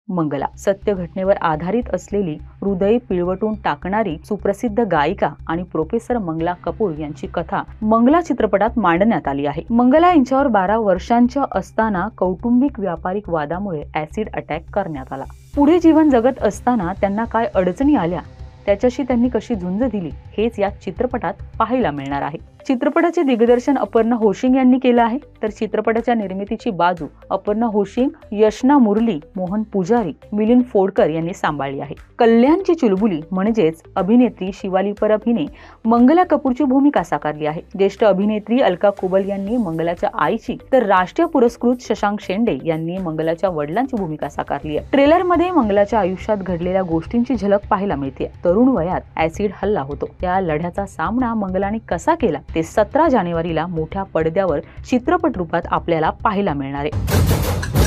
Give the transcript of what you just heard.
मंगला सत्य घटनेवर आधारित असलेली हृदय पिळवटून टाकणारी सुप्रसिद्ध गायिका आणि प्रोफेसर मंगला कपूर यांची कथा मंगला चित्रपटात मांडण्यात आली आहे। मंगला यांच्यावर 12 वर्षांच्या असताना कौटुंबिक व्यापारिक वादामुळे ऍसिड अटॅक करण्यात आला। पुढे जीवन जगत असताना त्यांना काय अडचणी आल्या, त्याच्याशी त्यांनी कशी झुंज दिली, हेच या चित्रपटात पाहायला मिळणार आहे। चित्रपटाचे दिग्दर्शन अपर्णा होशिंग यांनी केलं आहे, तर चित्रपटाच्या निर्मितीची बाजू अपर्णा होशिंग, यशना मुरली, मोहन पुजारी, मिलिंद फोडकर यांनी सांभाळली आहे। कल्याणची चुलबुली म्हणजेच अभिनेत्री शिवाली परब हिने मंगला कपूरची भूमिका साकारली आहे। ज्येष्ठ अभिनेत्री अलका कुबल यांनी मंगलाच्या आईची, तर राष्ट्रीय पुरस्कृत शशांक शेंडे यांनी मंगलाच्या वडिलांची भूमिका साकारली आहे। ट्रेलर मध्ये मंगलाच्या आयुष्यात घडलेल्या गोष्टींची झलक पाहायला मिळते। तरुण वयात ऍसिड हल्ला होतो, त्या लढ्याचा सामना मंगलाने कसा केला ते 17 जानेवारीला मोठ्या पडद्यावर चित्रपट रूपात आपल्याला पाहायला मिळणार आहे।